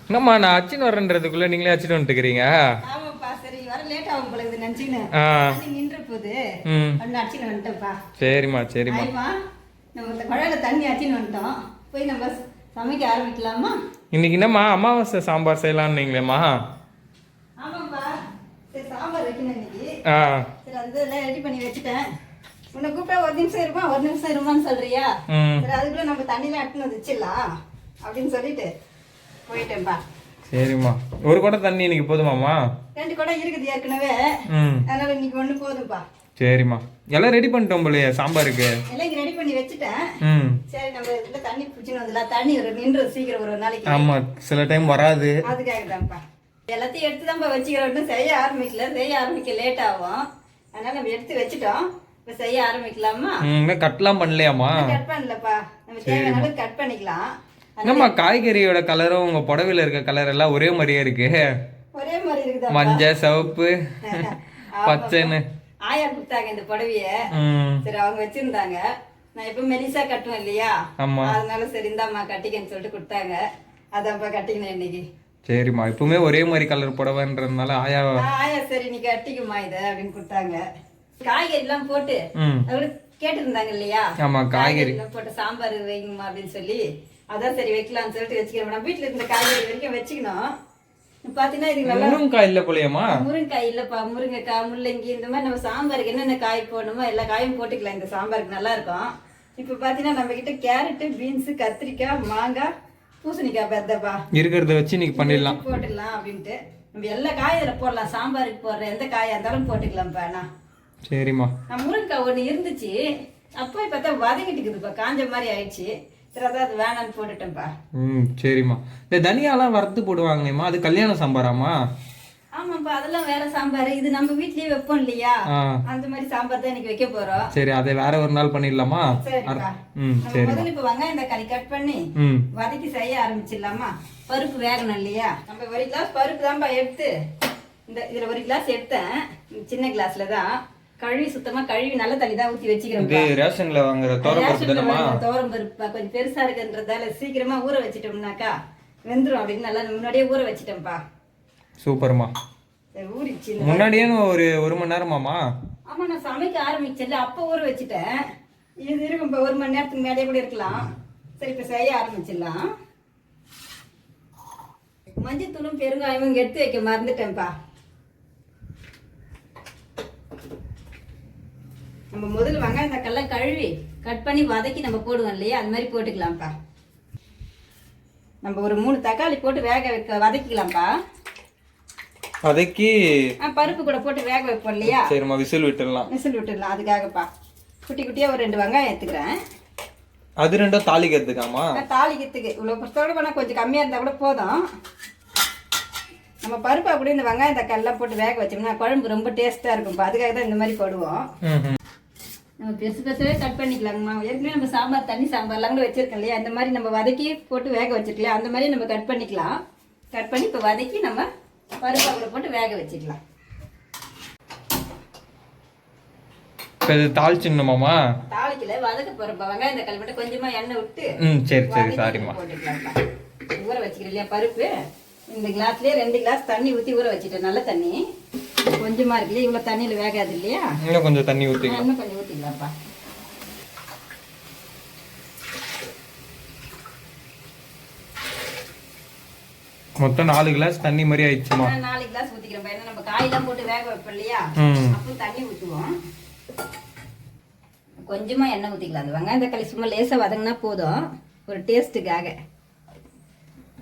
என்னம்மா நான் அச்சின்னு வரேன்றதுக்குள்ள நீங்களே அச்சிட்டு வந்துட்டுக்கிறீங்க. ஆமாப்பா, சரி வர லேட் ஆகும் போல இது நினைச்சின்னு நின்று போகுது. அச்சின்னு வந்துட்டோம்ப்பா. சரிம்மா சரிம்மா. நம்ம இந்த குழாயில தண்ணி அச்சின்னு வந்துட்டோம். போய் நம்ம சமைக்க ஆரம்பிக்கலாமா? இன்னைக்கு என்னம்மா அமாவாசை சாம்பார் செய்யலான்னு நீங்களேம்மா? ஆமாப்பா, சரி சாம்பார் வைக்கணும் இன்னைக்கு. சரி அது எல்லாம் ரெடி பண்ணி வச்சுட்டேன். உன்னை கூப்பிட்டா ஒரு நிமிஷம் இருமான்னு சொல்றியா? சரி அதுக்குள்ள நம்ம தண்ணிலாம் எடுத்துன்னு வச்சிடலாம் அப்படின்னு சொல்லிட்டு போயிட்டேன்பா. சரிம்மா, ஒரு குடம் தண்ணி இன்னைக்கு போதுமாம்மா? 2 குடம் இருக்குது ஏற்கனவே, அதனால இன்னைக்கு 1 போதும்பா. சரிம்மா, எல்லாம் ரெடி பண்ணிட்டோம் போலயே சாம்பாருக்கு. எல்லாம் ரெடி பண்ணி வச்சுட்டேன். சரி நம்ம இதுல தண்ணி பிடிச்சின்னு வந்துடலாம். தண்ணி நின்று சீக்கிரம் ஒரு நாளைக்கு. ஆமா, சில டைம் வராது. அதுக்காக தான்ப்பா எல்லாத்தையும் எடுத்து தான்ப்பா வச்சுக்கிறோம். செய்ய ஆரம்பிக்க லேட் ஆகும். அதனால நம்ம எடுத்து வச்சுட்டோம். இப்ப செய்ய ஆரம்பிக்கலாமா? கட்லாம் பண்ணலையாமா? கட் பண்ணலப்பா, நம்ம தேவையான அளவுக்கு கட் பண்ணிக்கலாம். என்னம்மா காய்கறியோட கலரும் உங்க புடவையில இருக்க கலர் எல்லாம் ஒரே மாதிரியே இருக்கு. ஒரே மாதிரி இருக்குதா? மஞ்சள், சிவப்பு, பச்சைன்னு ஆயா கொடுத்தாங்க இந்த புடவைய. சரி அவங்க வச்சிருந்தாங்க. நான் எப்ப மெலிசா கட்டுவேன் இல்லையா, அதனால சரி இந்தாம்மா கட்டிக்கன்னு சொல்லிட்டு கொடுத்தாங்க. அதான்ப்பா கட்டிக்கணும் இன்னைக்கு. சரிம்மா, இப்பவுமே ஒரே மாதிரி கலர் புடவைன்றதுனால ஆயா சரி நீ கட்டிக்குமா இத அப்படின்னு கொடுத்தாங்க. காய்கறி எல்லாம் போட்டு அதோட கேட்டு இருந்தாங்க இல்லையா, காய்கறி போட்டு சாம்பார் வைங்கம்மா அப்படின்னு சொல்லி, அதான் சரி வைக்கலாம்னு சொல்லிட்டு வச்சுக்கிறோம். நம்ம வீட்டுல இருந்த காய்கறி வரைக்கும் வச்சுக்கணும். பாத்தீங்கன்னா இது நல்லா முருங்கைக்காய் இல்ல போலியம்மா? முருங்கைக்காய் இல்லப்பா, முருங்கைக்காய், முள்ளங்கி, இந்த மாதிரி நம்ம சாம்பாருக்கு என்னென்ன காய் போடணுமோ எல்லா காயும் போட்டுக்கலாம். இந்த சாம்பாருக்கு நல்லா இருக்கும். இப்ப பாத்தீங்கன்னா நம்ம கிட்ட கேரட், பீன்ஸ், கத்திரிக்காய், மாங்காய், பூசணிக்காய் பெருதப்பா இருக்கிறத வச்சு நீங்க பண்ணிடலாம், போட்டுடலாம் அப்படின்ட்டு. நம்ம எல்லா காயும் இதுல போடலாம். சாம்பாருக்கு போடுற எந்த காயா இருந்தாலும் போட்டுக்கலாம்ப்பா. சரிம்மா, நான் முருங்கைக்காய் ஒண்ணு இருந்துச்சு, அப்போ பார்த்தா வதங்கிட்டு இருக்குதுப்பா, காஞ்ச மாதிரி ஆயிடுச்சு. அது வேணான்னு போட்டுட்டேன்ப்பா. சரிம்மா. இந்த தனியாலாம் வறுத்து போடுவாங்கம்மா, அது கல்யாண சாம்பாராமா? ஆமாப்பா, அதெல்லாம் வேற சாம்பார். இது நம்ம வீட்லயே வைப்போம் இல்லையா, அந்த மாதிரி சாம்பார் தான் இன்னைக்கு வைக்க போறோம். சரி, அதை வேற ஒரு நாள் பண்ணிடலாமா? சரிப்பா. முதல்ல இப்ப வெங்காயம் தக்காளி கட் பண்ணி வதக்கி செய்ய ஆரம்பிச்சிடலாமா? பருப்பு வேகணும் இல்லையா, நம்ம 1 கிளாஸ் பருப்பு தான்ப்பா எடுத்து இதுல 1 கிளாஸ் எடுத்தேன். சின்ன கிளாஸ்ல தான் கழுவி சுத்தமா கழுவி நல்ல தண்ணி தான் ஊத்தி வச்சுக்கிறோம். ரேஷன்ல வாங்குற துவரம் பருப்பு கொஞ்சம் பெருசா இருக்குன்றதால சீக்கிரமா ஊற வச்சிட்டோம்னாக்கா வெந்துரும் அப்படின்னு நல்லா முன்னாடியே ஊற வச்சிட்டேன்ப்பா. சூப்பர்மா. ஊறிச்சு முன்னாடியே ஒரு மணி நேரமாமா? ஆமா, நான் சமைக்க ஆரம்பிச்சல அப்ப ஊற வச்சுட்டேன். இது இருக்கும் இப்ப 1 மணி நேரத்துக்கு மேலே கூட இருக்கலாம். சரி இப்ப செய்ய ஆரம்பிச்சிடலாம். மஞ்சத்தூளும் பெருங்காயமும் எடுத்து வைக்க மறந்துட்டேன்ப்பா. நம்ம முதல்ல வெங்காயம் தக்காளி கழுவி கட் பண்ணி வதக்கி நம்ம போடுவோம் இல்லையா, அது மாதிரி போட்டுக்கலாம்ப்பா. நம்ம ஒரு 3 தக்காளி போட்டு வதக்கிக்கலாம்ப்பா. வதக்கி பருப்பு கூட போட்டு வேக வைப்போம் இல்லையா. சரிம்மா, விசில் விட்டுடலாம். அதுக்காகப்பா குட்டி குட்டியா ஒரு 2 வெங்காயம் எடுத்துக்கிறேன். அது 2 தாளிக்கிறதுக்காமா? தாளிக்கிறதுக்கு இவ்வளவு பொறுத்தோட பண்ணா கொஞ்சம் கம்மியா இருந்தா கூட போதும். நம்ம பருப்பு அப்படி இந்த வெங்காயம் தக்காளி எல்லாம் போட்டு வேக வச்சோம்னா குழம்பு ரொம்ப டேஸ்டா இருக்கும். அதுக்காக தான் இந்த மாதிரி போடுவோம். நம்ம பெருசாவே கட் பண்ணிக்கலாங்கம்மா. ஏற்கனவே நம்ம சாம்பார் தண்ணி சாம்பார்லாம் கூட வச்சிருக்கோம் இல்லையா, அந்த மாதிரி நம்ம வதக்கி போட்டு வேக வச்சிருக்கலையா, அந்த மாதிரி நம்ம கட் பண்ணிக்கலாம். கட் பண்ணி இப்போ வதக்கி நம்ம பருப்பு கூட போட்டு வேக வச்சுக்கலாம். தாளிச்சிடணுமாமா? தாளிக்கல, வதக்க போறப்ப வெங்காயம் தக்காளி மட்டும் கொஞ்சமா எண்ணெய் விட்டு போட்டுக்கலாம்ப்பா. ஊற வச்சுக்கிறேன் இல்லையா பருப்பு, இந்த கிளாஸ்லயே 2 கிளாஸ் தண்ணி ஊத்தி ஊற வச்சுட்டேன். நல்ல தண்ணி கொஞ்சமா இருக்கு, இவ்வளவு தண்ணியில வேகாது இல்லையா, இன்னும் கொஞ்சம் தண்ணி ஊத்திக்கலாம். இன்னும் கொஞ்சம் ஊத்திக்கலாம்ப்பா. மொத்தம் 4 கிளாஸ் தண்ணி மாதிரி ஆயிடுச்சுமா? 4 கிளாஸ் ஊத்திக்கிறேன். ஏன்னா நம்ம காயெல்லாம் போட்டு வேக வைப்போம் இல்லையா, அப்போ தண்ணி ஊத்துவோம். கொஞ்சமா எண்ணெய் ஊத்திக்கலாம். அந்த வெங்காயம் தக்காளி சும்மா லேசா வதங்கினா போதும், ஒரு டேஸ்ட்டுக்காக.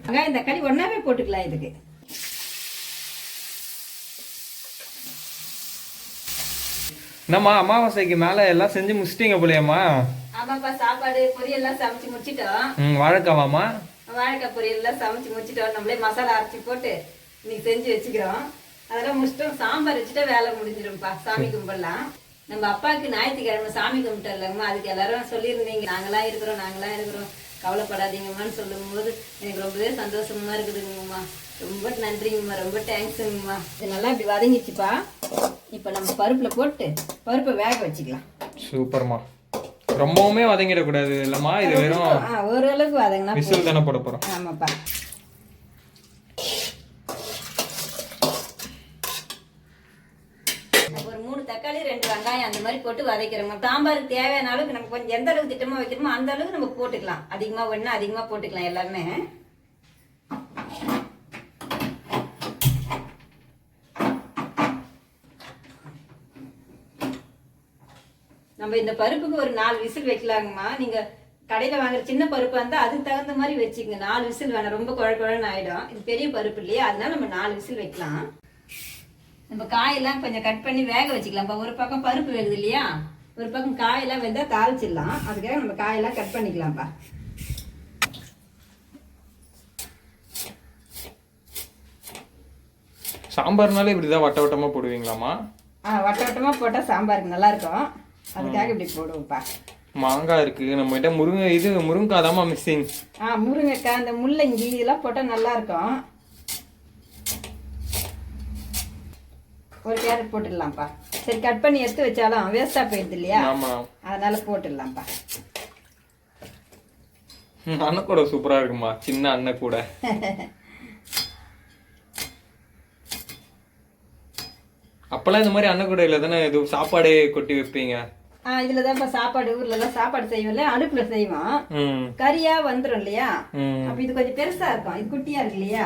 வெங்காயம் தக்காளி ஒன்னாவே போட்டுக்கலாம் இதுக்கு. என்னம்மா அமாவாசைக்கு மேல எல்லாம் செஞ்சு முடிச்சிட்டீங்க போலியாம்மா? ஆமாப்பா, சாப்பாடு பொரியல் எல்லாம் சமைச்சு முடிச்சிட்டோம். வாழைக்காவாமா? வாழைக்காய் பொரியல் எல்லாம் சமைச்சு முடிச்சிட்டோம். நம்மளே மசாலா அரைச்சி போட்டு இன்னைக்கு செஞ்சு வச்சுக்கிறோம். அதெல்லாம் முடிச்சிட்டோம். சாம்பார் வச்சுட்டா வேலை முடிஞ்சிடும்ப்பா. சாமி கும்பிடலாம். நம்ம அப்பாவுக்கு ஞாயிற்றுக்கிழமை சாமி கும்பிட்டோம்மா, அதுக்கு எல்லாரும் சொல்லியிருந்தீங்க நாங்களாம் இருக்கிறோம் கவலைப்படாதீங்கம்மான்னு சொல்லும் போது எனக்கு ரொம்பவே சந்தோஷமா இருக்குதுங்கம்மா. ரொம்ப நன்றிங்கம்மா, ரொம்ப தேங்க்ஸுங்கம்மா. இது நல்லா இப்படி வதங்கிச்சுப்பா. இப்போ நம்ம பருப்புல போட்டு பருப்பை வேக வச்சுக்கலாம். சூப்பர்மா. ரொம்பவுமே வதங்கிடக்கூடாது இல்லம்மா, இது வெறும் ஓரளவுக்கு வதங்கினா விசில் தானே போட போறோம். ஆமாப்பா. 2 வெங்காயம் அந்த மாதிரி போட்டு வதக்கிறோம். சாம்பாருக்கு தேவையான அளவுக்கு நம்ம கொஞ்சம் எந்த அளவுக்கு திட்டமா வைக்கிறோமோ அந்த அளவுக்கு நம்ம போட்டுக்கலாம். அதிகமா வேணும்னா அதிகமா போட்டுக்கலாம் எல்லாமே. நம்ம இந்த பருப்புக்கு ஒரு 4 விசில் வைக்கலாங்கம்மா. நீங்க கடையில வாங்குற சின்ன பருப்பா இருந்தா அதுக்கு தகுந்த மாதிரி வச்சுக்கங்க. 4 விசில் வேணாம், ரொம்ப குழன்னு ஆயிடும். இது பெரிய பருப்பு இல்லையா, அதனால நம்ம 4 விசில் வைக்கலாம். நம்ம காயெல்லாம் கொஞ்சம் கட் பண்ணி வேக வச்சுக்கலாம். ஒரு பக்கம் பருப்பு வேகுது இல்லையா, ஒரு பக்கம் காயெல்லாம் வெந்தா தாளிச்சிடலாம். அதுக்காக நம்ம காயெல்லாம் கட் பண்ணிக்கலாம்ப்பா. சாம்பார்னாலே இப்படிதான் வட்ட வட்டமா போடுவீங்களாமா? வட்ட வட்டமா போட்டா சாம்பாருக்கு நல்லா இருக்கும். அதுக்காக இப்படி போடுவோம்ப்பா. மாங்காய் இருக்கு நம்ம கிட்ட, முருங்கைக்காய் தாமா மிஸ்ஸிங். முருங்கைக்காய், அந்த முள்ளங்கி இதெல்லாம் போட்டா நல்லா இருக்கும். ஒரு கேரட் போட்டுடலாம்ப்பா. சரி, கட் பண்ணி எடுத்து வச்சாலும் வேஸ்டா போயிடுது இல்லையா, அதனால போட்டுடலாம்ப்பா. அண்ணன் கூட சூப்பரா இருக்குமா, சின்ன அண்ணன் கூட. அப்பெல்லாம் இந்த மாதிரி அண்ணன் கூட இல்ல தானே, இது சாப்பாடே கொட்டி வைப்பீங்க? இதுலதான் சாப்பாடு, ஊர்ல எல்லாம் சாப்பாடு செய்வோம்ல, அடுப்புல செய்வோம். கறியா வந்துரும் இல்லையா, அப்ப இது கொஞ்சம் பெருசா இருக்கும். இது குட்டியா இருக்கு இல்லையா,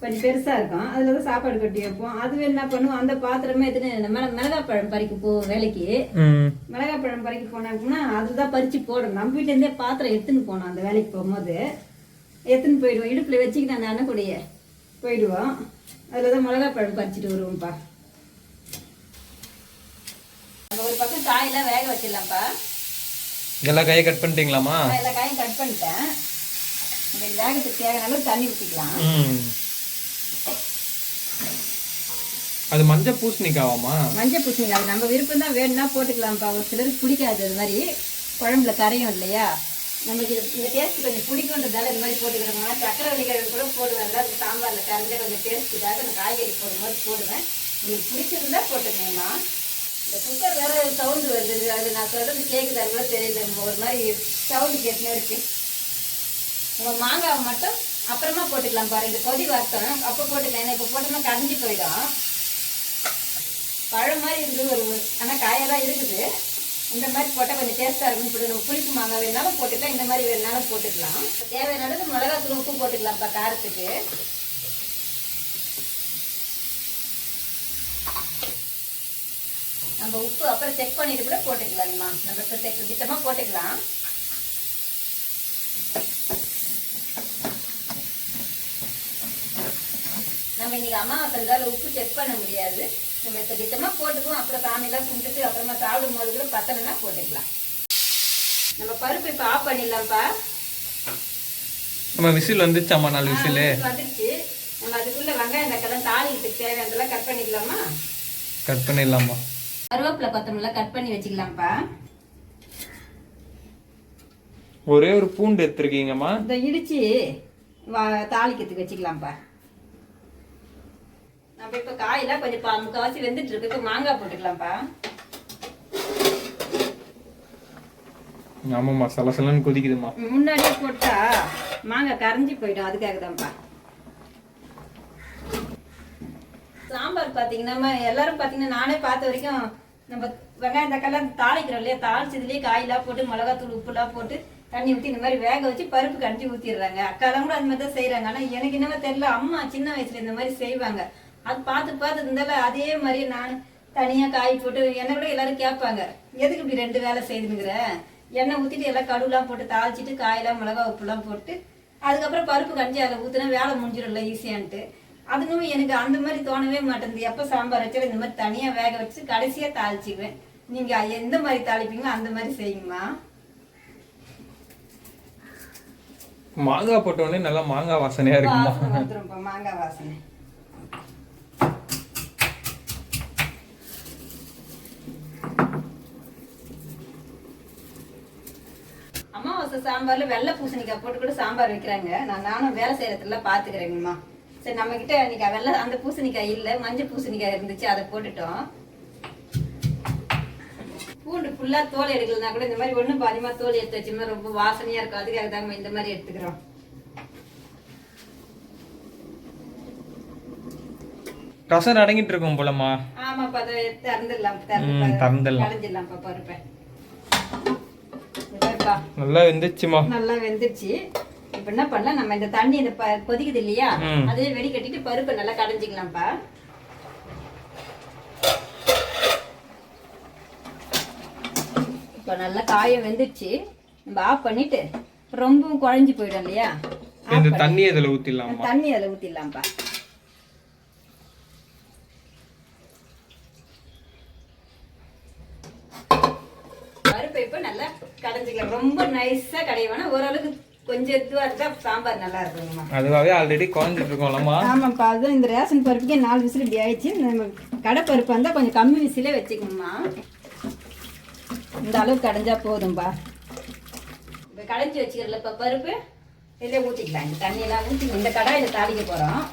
கொஞ்சம் பெருசா இருக்கும். அதுலதான் சாப்பாடு கொட்டி வைப்போம். அது என்ன பண்ணுவோம், அந்த பாத்திரமே எடுத்துன்னு மிளகாய் பழம் பறிக்க போவோம் வேலைக்கு. மிளகாய் பழம் பறிக்க போனோம்னா அதுதான் பறிச்சு போடணும். நம்ம வீட்டுல இருந்தே பாத்திரம் எடுத்துன்னு போனோம். அந்த வேலைக்கு போகும்போது எடுத்துன்னு போயிடுவோம். இடுப்புல வச்சுக்கிட்டு அந்த அண்ணன் கூடயே போயிடுவோம். அதுலதான் மிளகாய் பழம் பறிச்சுட்டு வருவோம்ப்பா. ஒரு பக்கம் காயெல்லாம் வேக வச்சிடலாம்ப்பா. எல்லா காயும் கட் பண்ணிட்டீங்களாமா? எல்லா காயும் கட் பண்ணிட்டேன். இந்த வேகத்துக்கு தேவையான அளவு தண்ணி ஊற்றிக்கலாம். அது மஞ்சள் பூசணிக்காவாமா? மஞ்சள் பூசணிக்காய் அது நம்ம விருப்பம் தான், வேணும்னா போட்டுக்கலாம்ப்பா. ஒரு சிலருக்கு பிடிக்காது, அது மாதிரி குழம்புல கரையும் இல்லையா. நமக்கு இந்த டேஸ்ட் கொஞ்சம் பிடிக்குன்றதால இந்த மாதிரி போட்டுக்கிறோம்னா, சக்கரை வலிக்கிறது கூட போடுவேன். அது சாம்பாரில் கரைஞ்ச கொஞ்சம் டேஸ்ட்டுக்காக நான் காய்கறி போடும்போது போடுவேன். உங்களுக்கு பிடிச்சிருந்தா போட்டுக்கணும்னா. இந்த குக்கர் வேற சவுண்டு வருது, அது நான் சொல்றது கேட்குதா கூட தெரியல, ஒரு மாதிரி சவுண்டு கேட்டுனே இருக்கு. நம்ம மாங்காவை மட்டும் அப்புறமா போட்டுக்கலாம் பாரு. இந்த கொதி வரட்டும் அப்போ போட்டுக்கலாம். ஏன்னா இப்போ போட்டோம்னா கரைஞ்சி போயிடும். பழம் மாதிரி இருக்குது ஒரு, ஆனால் காயெல்லாம் இருக்குது. இந்த மாதிரி போட்டால் கொஞ்சம் டேஸ்ட்டாக இருக்குன்னு சொல்லிட்டு நம்ம புளிப்பு மாங்காய் வேணாலும் போட்டுக்கலாம், இந்த மாதிரி வேணாலும் போட்டுக்கலாம். தேவையான அளவுக்கு மிளகாத்தூள் உப்பு போட்டுக்கலாம்ப்பா காரத்துக்கு. நம்ம உப்பு அப்புறம் செக் பண்ணிட்டு கூட போட்டுக்கலாம்மா. நம்ம திட்டமா போட்டுக்கலாம். நம்ம இன்னைக்கு அமாவாசை இருந்தாலும் உப்பு செக் பண்ண முடியாது. நம்ம இப்ப திட்டமா போட்டுக்குவோம். அப்புறம் சாமியெல்லாம் கும்பிட்டுட்டு அப்புறமா சாப்பிடும் போது கூட பத்தலைன்னா போட்டுக்கலாம். நம்ம பருப்பு இப்ப ஆஃப் பண்ணிடலாம்ப்பா. நம்ம விசில் வந்துச்சாமா? 4 விசில் வந்துருச்சு. நம்ம அதுக்குள்ள வெங்காயம் தக்காளி தாளிக்கிறதுக்கு தேவையானதெல்லாம் கட் பண்ணிக்கலாமா? கட் பண்ணிடலாமா? கருவேப்பிலை கொத்தமல்லி கட் பண்ணி வச்சுக்கலாம்ப்பா. ஒரே ஒரு பூண்டு எடுத்துருக்கீங்கம்மா, இதை இடிச்சு தாளிக்கிறதுக்கு வச்சுக்கலாம்ப்பா. நம்ம இப்ப காயெல்லாம் கொஞ்சம் முக்கால்வாசி வெந்துட்டு இருக்கு. இப்ப மாங்காய் போட்டுக்கலாம்ப்பா. ஆமாம்மா, சலசலன்னு கொதிக்குதுமா. முன்னாடியே போட்டா மாங்காய் கரைஞ்சி போயிடும், அதுக்காக தான்ப்பா. சாம்பார் பாத்தீங்கன்னா எல்லாரும் பாத்தீங்கன்னா, நானே பார்த்த வரைக்கும் நம்ம வெங்காயம் தக்காளி தாளிக்கிறோம் இல்லையா, தாளிச்சதுலயே காயெல்லாம் போட்டு மிளகாத்தூள் உப்புலாம் போட்டு தண்ணி ஊற்றி இந்த மாதிரி வேக வச்சு பருப்பு கரைஞ்சி ஊற்றிடுறாங்க. அக்காலாம் கூட அந்த மாதிரி தான் செய்யறாங்க. ஆனா எனக்கு என்னவோ தெரியல, அம்மா சின்ன வயசுல இந்த மாதிரி செய்வாங்க. அது பார்த்து இருந்தாலும் அதே மாதிரி நான் தனியா காய் போட்டு, என்னை கூட எல்லாரும் கேட்பாங்க, எதுக்கு இப்படி 2 வேலை செய்துங்கிற, எண்ணெய் ஊற்றிட்டு எல்லாம் கடுவுலாம் போட்டு தாளிச்சிட்டு காயெல்லாம் மிளகா உப்புலாம் போட்டு அதுக்கப்புறம் பருப்பு கஞ்சி அதில் ஊற்றினா வேலை முடிஞ்சிடும்ல ஈஸியான்ட்டு. அதுவும் எனக்கு அந்த மாதிரி தோணவே மாட்டேங்குது. எப்போ சாம்பார் வச்சாலும் இந்த மாதிரி தனியாக வேக வச்சு கடைசியாக தாளிச்சுக்குவேன். நீங்கள் எந்த மாதிரி தாளிப்பீங்களோ அந்த மாதிரி செய்யுங்கம்மா. மாங்காய் போட்ட உடனே நல்லா மாங்காய் வாசனையா இருக்குமா? வந்துரும்ப்பா மாங்காய் வாசனை. அமாவாசை சாம்பார்ல வெள்ளை பூசணிக்காய் போட்டு கூட சாம்பார் வைக்கிறாங்க. நானும் வேலை செய்யறதுல பாத்துக்கிறேங்கம்மா. சரி, நம்ம கிட்ட இன்னைக்கு வெள்ளை அந்த பூசணிக்காய் இல்ல, மஞ்சள் பூசணிக்காய் இருந்துச்சு, அதை போட்டுட்டோம். பூண்டு ஃபுல்லா தோல் எடுக்கலன்னா கூட இந்த மாதிரி ஒண்ணும் பாதிமா தோல் எடுத்து வச்சோம்னா ரொம்ப வாசனையா இருக்கும். அதுக்காக தாங்க இந்த மாதிரி எடுத்துக்கிறோம். ரசம் அடங்கிட்டு இருக்கும் போலமா? ஆமாப்பா அதை திறந்துடலாம் திறந்துடலாம். கடைஞ்சிடலாம்ப்பா பருப்பை. பாருப்பா நல்லா வெந்துச்சுமா. நல்லா வெந்துருச்சு. இப்ப என்ன பண்ணலாம், நம்ம இந்த தண்ணி இந்த கொதிக்குது இல்லையா, அதே வெடி கட்டிட்டு பருப்பை நல்லா கடைஞ்சிக்கலாம்ப்பா. இப்ப நல்லா காயம் வெந்துருச்சு. நம்ம ஆஃப் பண்ணிட்டு ரொம்பவும் குழஞ்சு போயிடும் இல்லையா, இந்த தண்ணி அதுல ஊத்திடலாம். தண்ணி அதில் ஊத்திடலாம்ப்பா. பருப்பை இப்ப நல்லா கடைஞ்சிக்கலாம். ரொம்ப நைஸா கடையவேனா, ஓரளவுக்கு கொஞ்சம் இதுவா இருந்தா சாம்பார் நல்லா இருக்குங்கம்மா. அதுவாகவே ஆல்ரெடி குழஞ்சிட்டு இருக்கோம்லம்மா. ஆமாப்பா, அதுவும் இந்த ரேஷன் பருப்புக்கே 4 விசில் இப்படி ஆயிடுச்சு. நம்ம கடை பருப்பு வந்தா கொஞ்சம் கம்மி விசிலே வச்சுக்கணுமா. இந்த அளவுக்கு கடைஞ்சா போதும்பா. இப்போ கடைஞ்சி வச்சுக்கிறதுல பருப்பு இதில் ஊற்றிக்கலாம். இந்த தண்ணியெல்லாம் ஊற்றி இந்த கடாயில் தாளிக்க போகிறோம்.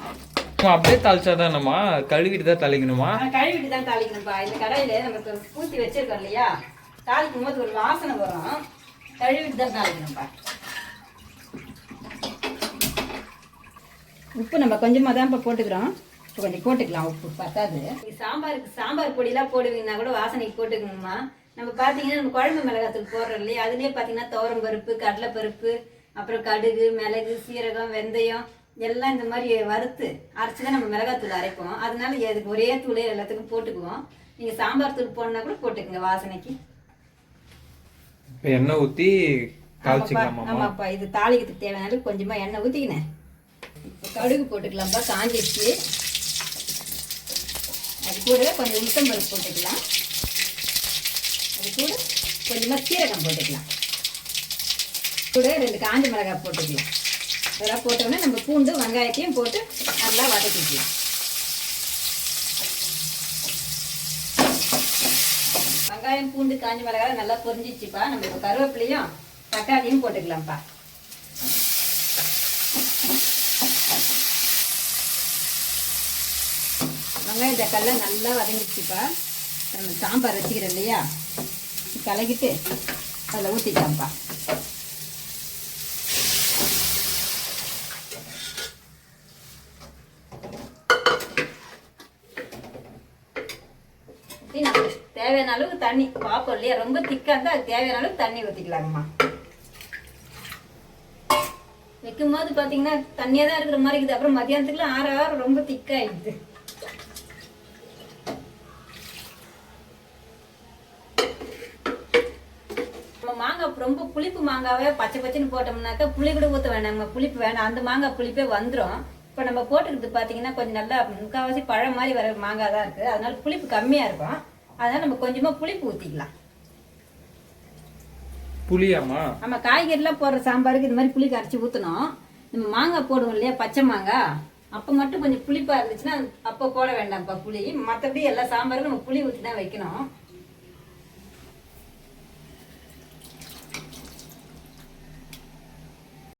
அப்படியே தாளிச்சாதானம்மா, கழுவிட்டு தான் தாளிக்கணுமா? கழுவிட்டு தான் தாளிக்கணும்ப்பா. இந்த கடாயில் நமக்கு ஊற்றி வச்சிருக்கோம் இல்லையா, தாளிக்கும் போது ஒரு வாசனை வரும். கழுவிட்டு தான் தாளிக்கணும்ப்பா. உப்பு நம்ம கொஞ்சமாக தான் இப்போ போட்டுக்கிறோம். இப்போ கொஞ்சம் போட்டுக்கலாம், உப்பு பத்தாது. சாம்பாருக்கு சாம்பார் பொடியெல்லாம் போடுவீங்கன்னா கூட வாசனைக்கு போட்டுக்கணுமா. நம்ம பார்த்தீங்கன்னா நம்ம குழம்பு மிளகாத்தூள் போடுறோம் இல்லையா, அதுலேயே பார்த்தீங்கன்னா துவரம் பருப்பு, கடலைப்பருப்பு, அப்புறம் கடுகு, மிளகு, சீரகம், வெந்தயம் எல்லாம் இந்த மாதிரி வறுத்து அரைச்சி தான் நம்ம மிளகாத்தூள் அரைப்போம். அதனால அதுக்கு ஒரே தூளே எல்லாத்துக்கும் போட்டுக்குவோம். நீங்கள் சாம்பார் தூள் போடனா கூட போட்டுக்குங்க வாசனைக்கு. எண்ணெய் ஊற்றி தாளிச்சிக்கலாமா? ஆமாப்பா, இது தாளிக்கிறதுக்கு தேவையான கொஞ்சமாக எண்ணெய் ஊற்றிக்கினேன். இப்போ கடுகு போட்டுக்கலாம்ப்பா, காஞ்சிடுச்சு. அது கூட கொஞ்சம் உளுத்தம் பருப்பு போட்டுக்கலாம். அது கூட கொஞ்சமாக சீரகம் போட்டுக்கலாம். கூட 2 காஞ்ச மிளகாய் போட்டுக்கலாம். இதெல்லாம் போட்டோன்னே நம்ம பூண்டு வெங்காயத்தையும் போட்டு நல்லா வதக்கிக்கலாம். வெங்காயம், பூண்டு, காஞ்ச மிளகாய் நல்லா பொரிஞ்சிச்சுப்பா. நம்ம இப்போ கருவேப்பிலையும் தக்காளியும் போட்டுக்கலாம்ப்பா. வெங்காயம் தக்காளிலாம் நல்லா வதங்கிடுச்சுப்பா. நம்ம சாம்பார் வச்சுக்கிறோம் இல்லையா, கலக்கிட்டு அதில் ஊற்றிக்கலாம்ப்பா. தேவையான அளவுக்கு தண்ணி பார்ப்போம் இல்லையா, ரொம்ப திக்கா இருந்தால் அது தேவையான அளவுக்கு தண்ணி ஊற்றிக்கலாங்கம்மா. வைக்கும் போது பார்த்தீங்கன்னா தண்ணியாக தான் இருக்கிற மாதிரி இருக்குது. அப்புறம் மத்தியானத்துக்குலாம் ஆற ரொம்ப திக்காயிடுது. மாங்காய் ரொம்ப புளிப்பு மாங்காவே பச்சை பச்சைன்னு போட்டோம்னாக்கா புளி கூட ஊற்ற வேணாங்க, புளிப்பு வேணாம். அந்த மாங்காய் புளிப்பே வந்துடும். இப்போ நம்ம போட்டுக்கிறது பார்த்தீங்கன்னா கொஞ்சம் நல்லா முக்கால்வாசி பழம் மாதிரி வர மாங்காய் தான் இருக்குது. அதனால புளிப்பு கம்மியாக இருக்கும். அதனால நம்ம கொஞ்சமாக புளிப்பு ஊற்றிக்கலாம். புளியாமா? நம்ம காய்கறிலாம் போடுற சாம்பாருக்கு இந்த மாதிரி புளி கரைச்சி ஊற்றணும். நம்ம மாங்காய் போடுவோம் இல்லையா, பச்சை மாங்காய், அப்போ மட்டும் கொஞ்சம் புளிப்பாக இருந்துச்சுன்னா அப்போ போட வேண்டாம்ப்பா புளி. மற்றபடி எல்லா சாம்பாருக்கும் நம்ம புளி ஊற்றி தான் வைக்கணும்.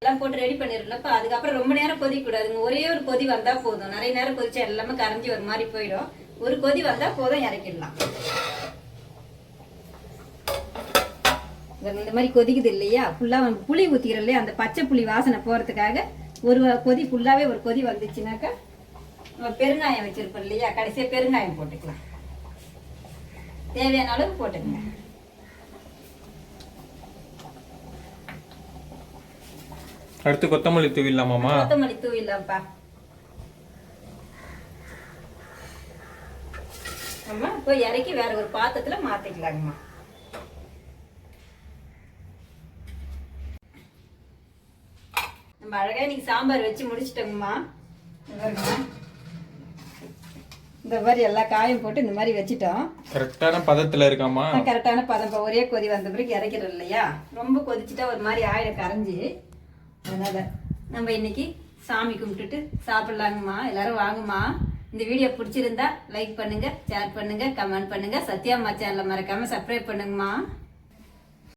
எல்லாம் போட்டு ரெடி பண்ணிடலப்பா. அதுக்கப்புறம் ரொம்ப நேரம் கொதிக்க கூடாதுங்க. ஒரே ஒரு கொதி வந்தா போதும். நிறைய நேரம் கொதிச்சா எல்லாமே கரைஞ்சி ஒரு மாதிரி போயிடும். ஒரு கொதி வந்தா போதும், இறக்கிடலாம். இந்த மாதிரி கொதிக்குது இல்லையா, ஃபுல்லா புளி ஊத்திக்கிறோம் இல்லையா, அந்த பச்சை புளி வாசனை போறதுக்காக ஒரு கொதி ஃபுல்லாவே ஒரு கொதி வந்துச்சுனாக்கா நம்ம பெருங்காயம் வச்சிருப்போம் இல்லையா, கடைசியா பெருங்காயம் போட்டுக்கலாம். தேவையான அளவு போட்டுக்கங்க. அடுத்து கொத்தமல்லி தூவிடலாமாமா? கொத்தமல்லி தூவிடலாம்ப்பா. அம்மா இப்போ இறக்கி வேற ஒரு பாத்திரத்துல மாத்திக்கலாங்கம்மா. நம்ம அழகா இன்னைக்கு சாம்பார் வச்சு முடிச்சிட்டோங்கம்மா. இந்த மாதிரி எல்லா காயும் போட்டு இந்த மாதிரி வச்சுட்டோம். கரெக்டான பதத்துல இருக்காமா? கரெக்டான பதம். ஒரே கொதி வந்த பிறகு இறக்கிறோம் இல்லையா, ரொம்ப கொதிச்சுட்டா ஒரு மாதிரி ஆயிடும் கரைஞ்சி. அதனால நம்ம இன்னைக்கு சாமி கும்பிட்டுட்டு சாப்பிடலாங்கம்மா. எல்லாரும் வாங்கம்மா. இந்த வீடியோ பிடிச்சிருந்தா லைக் பண்ணுங்க, ஷேர் பண்ணுங்க, கமெண்ட் பண்ணுங்க. சத்யாம்மா சேனலை மறக்காம சப்ஸ்கிரைப் பண்ணுங்கம்மா.